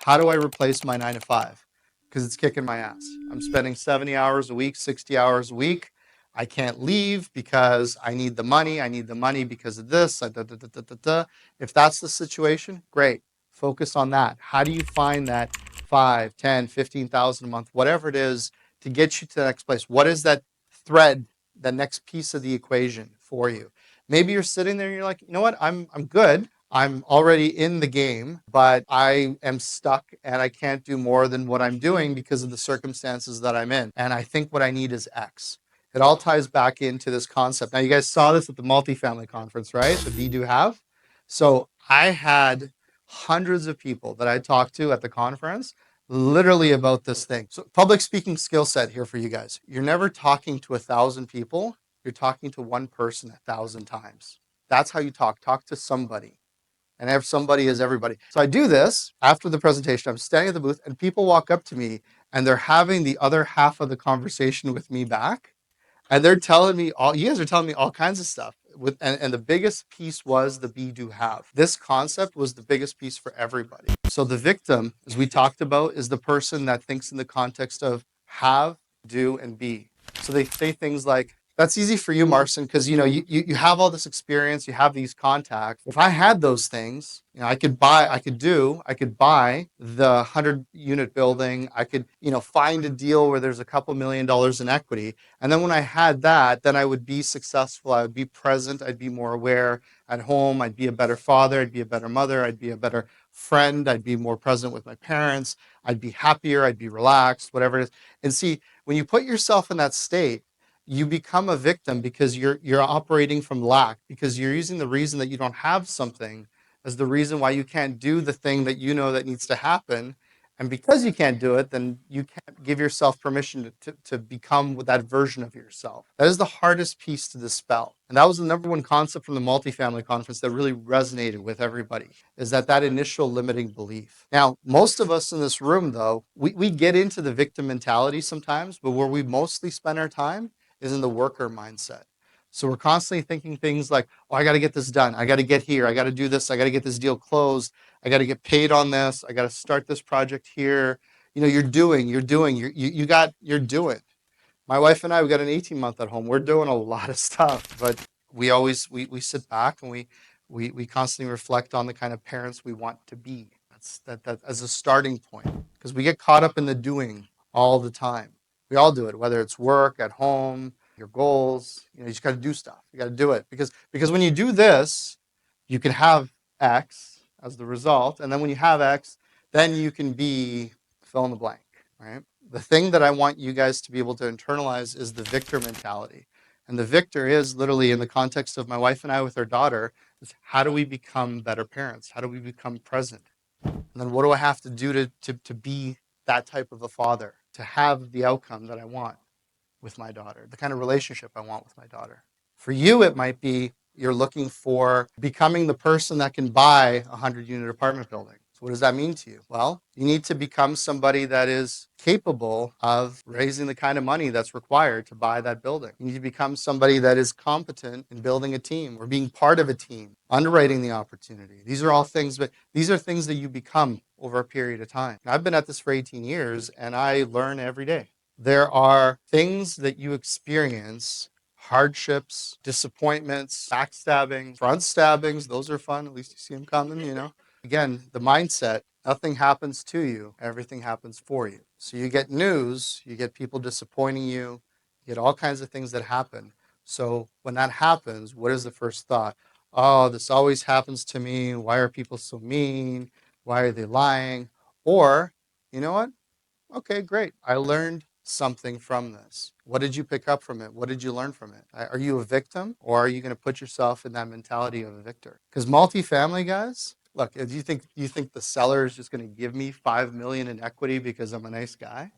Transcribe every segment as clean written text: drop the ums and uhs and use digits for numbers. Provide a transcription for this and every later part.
How do I replace my 9 to 5? Because it's kicking my ass. I'm spending 70 hours a week, 60 hours a week. I can't leave because I need the money. I need the money because of this. If that's the situation, great. Focus on that. How do you find that 5, 10, 15,000 a month, whatever it is, to get you to the next place? What is that thread, the next piece of the equation for you? Maybe you're sitting there and you're like, you know what, I'm good. I'm already in the game, but I am stuck and I can't do more than what I'm doing because of the circumstances that I'm in. And I think what I need is X. It all ties back into this concept. Now, you guys saw this at the multifamily conference, right? The Be Do Have. So I had hundreds of people that I talked to at the conference literally about this thing. So, public speaking skill set here for you guys. You're never talking to 1,000 people, you're talking to one person 1,000 times. That's how you talk. Talk to somebody. And if somebody is everybody. So I do this after the presentation. I'm standing at the booth, and people walk up to me, and they're having the other half of the conversation with me back. And they're telling me you guys are telling me all kinds of stuff. And the biggest piece was the Be Do Have. This concept was the biggest piece for everybody. So the victim, as we talked about, is the person that thinks in the context of have, do, and be. So they say things like, that's easy for you, Marcin, because you have all this experience, you have these contacts. If I had those things, I could buy the 100-unit building. I could, find a deal where there's a couple $1 million in equity. And then when I had that, then I would be successful. I would be present. I'd be more aware at home. I'd be a better father. I'd be a better mother. I'd be a better friend. I'd be more present with my parents. I'd be happier. I'd be relaxed, whatever it is. And see, when you put yourself in that state, you become a victim because you're operating from lack, because you're using the reason that you don't have something as the reason why you can't do the thing that you know that needs to happen. And because you can't do it, then you can't give yourself permission to become that version of yourself. That is the hardest piece to dispel. And that was the number one concept from the multifamily conference that really resonated with everybody, is that initial limiting belief. Now, most of us in this room, though, we get into the victim mentality sometimes, but where we mostly spend our time is in the worker mindset. So we're constantly thinking things like, oh, I got to get this done. I got to get here. I got to do this. I got to get this deal closed. I got to get paid on this. I got to start this project here. You're doing. My wife and I, we got an 18-month at home. We're doing a lot of stuff, but we sit back and we constantly reflect on the kind of parents we want to be. That's that as a starting point, because we get caught up in the doing all the time. We all do it, whether it's work, at home, your goals. You just got to do stuff. You got to do it because when you do this, you can have X as the result, and then when you have X, then you can be fill in the blank, right? The thing that I want you guys to be able to internalize is the victor mentality. And the victor is literally, in the context of my wife and I with our daughter, is how do we become better parents? How do we become present? And then what do I have to do to be that type of a father, to have the outcome that I want with my daughter, the kind of relationship I want with my daughter? For you, it might be you're looking for becoming the person that can buy a 100-unit apartment building. So what does that mean to you? Well, you need to become somebody that is capable of raising the kind of money that's required to buy that building. You need to become somebody that is competent in building a team or being part of a team, underwriting the opportunity. These are all things, but these are things that you become over a period of time. I've been at this for 18 years, and I learn every day. There are things that you experience, hardships, disappointments, backstabbing, front stabbings. Those are fun. At least you see them coming. Again, the mindset, nothing happens to you, everything happens for you. So you get news, you get people disappointing you, you get all kinds of things that happen. So when that happens, what is the first thought? Oh, this always happens to me. Why are people so mean? Why are they lying? Or, you know what? Okay, great. I learned something from this. What did you pick up from it? What did you learn from it? Are you a victim, or are you going to put yourself in that mentality of a victor? Because multifamily guys, look, do you think the seller is just going to give me $5 million in equity because I'm a nice guy?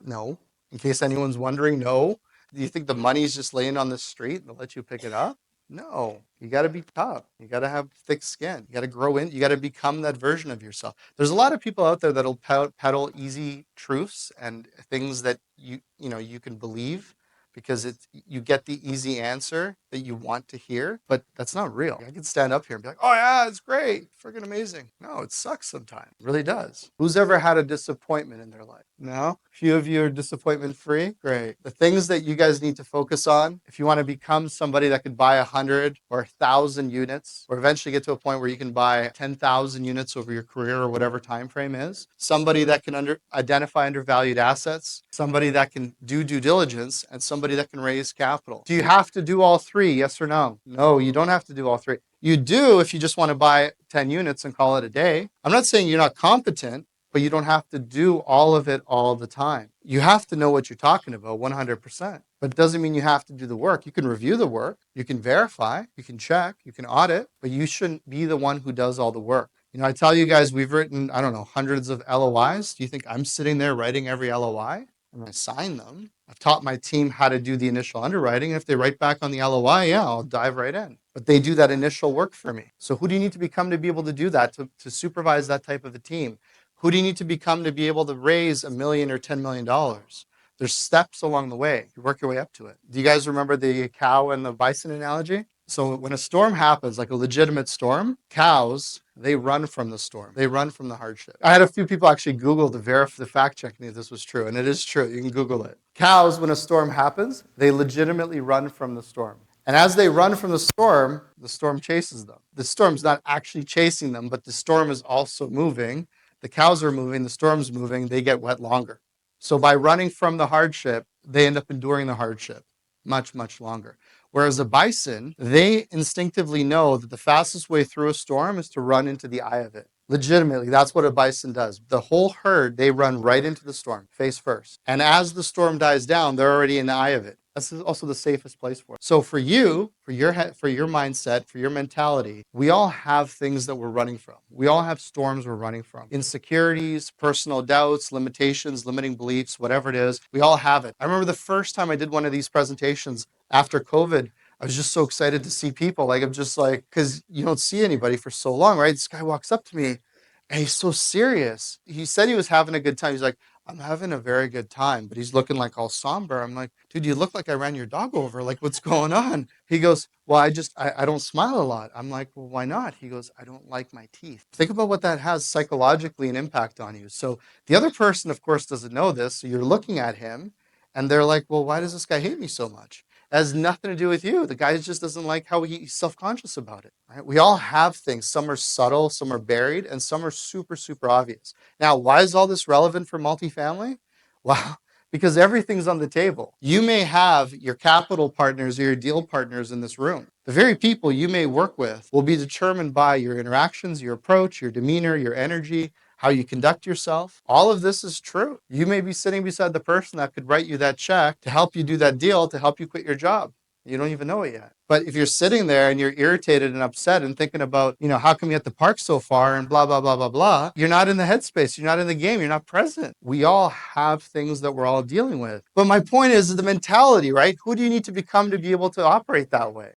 No. In case anyone's wondering, no. Do you think the money's just laying on the street and they'll let you pick it up? No. You got to be tough. You got to have thick skin. You got to grow in. You got to become that version of yourself. There's a lot of people out there that'll peddle easy truths and things that you can believe. because you get the easy answer that you want to hear, but that's not real. I can stand up here and be like, oh yeah, it's great, freaking amazing. No, it sucks sometimes. It really does. Who's ever had a disappointment in their life? No? A few of you are disappointment free? Great. The things that you guys need to focus on, if you want to become somebody that could buy 100 or 1,000 units, or eventually get to a point where you can buy 10,000 units over your career or whatever time frame is, somebody that can identify undervalued assets, somebody that can do due diligence, and somebody that can raise capital. Do you have to do all three? Yes or no? No, you don't have to do all three. You do if you just want to buy 10 units and call it a day. I'm not saying you're not competent, but you don't have to do all of it all the time. You have to know what you're talking about 100%, but it doesn't mean you have to do the work. You can review the work, you can verify, you can check, you can audit, but you shouldn't be the one who does all the work. You know, I tell you guys, we've written, I don't know, hundreds of LOIs. Do you think I'm sitting there writing every LOI? And I sign them. I've taught my team how to do the initial underwriting. If they write back on the LOI, yeah, I'll dive right in. But they do that initial work for me. So who do you need to become to be able to do that, to supervise that type of a team? Who do you need to become to be able to raise $1 million or $10 million? There's steps along the way. You work your way up to it. Do you guys remember the cow and the bison analogy? So when a storm happens, like a legitimate storm, cows, they run from the storm. They run from the hardship. I had a few people actually Google to verify the fact check me if this was true, and it is true. You can Google it. Cows, when a storm happens, they legitimately run from the storm. And as they run from the storm chases them. The storm's not actually chasing them, but the storm is also moving. The cows are moving, the storm's moving, they get wet longer. So by running from the hardship, they end up enduring the hardship much, much longer. Whereas a bison, they instinctively know that the fastest way through a storm is to run into the eye of it. Legitimately, that's what a bison does. The whole herd, they run right into the storm, face first. And as the storm dies down, they're already in the eye of it. That's also the safest place for it. So for you, for your mindset, for your mentality, we all have things that we're running from. We all have storms we're running from. Insecurities, personal doubts, limitations, limiting beliefs, whatever it is, we all have it. I remember the first time I did one of these presentations after COVID, I was just so excited to see people. Like, I'm just like, because you don't see anybody for so long, right? This guy walks up to me and he's so serious. He said he was having a good time. He's like, I'm having a very good time, but he's looking like all somber. I'm like, dude, you look like I ran your dog over. Like, what's going on? He goes, well, I don't smile a lot. I'm like, well, why not? He goes, I don't like my teeth. Think about what that has psychologically an impact on you. So the other person, of course, doesn't know this. So you're looking at him and they're like, well, why does this guy hate me so much? It has nothing to do with you. The guy just doesn't like how he's self-conscious about it. Right? We all have things. Some are subtle, some are buried, and some are super, super obvious. Now, why is all this relevant for multifamily? Well, because everything's on the table. You may have your capital partners or your deal partners in this room. The very people you may work with will be determined by your interactions, your approach, your demeanor, your energy, how you conduct yourself. All of this is true. You may be sitting beside the person that could write you that check to help you do that deal, to help you quit your job. You don't even know it yet. But if you're sitting there and you're irritated and upset and thinking about, how come you at the park so far and blah, blah, blah, blah, blah, you're not in the headspace. You're not in the game. You're not present. We all have things that we're all dealing with. But my point is the mentality, right? Who do you need to become to be able to operate that way?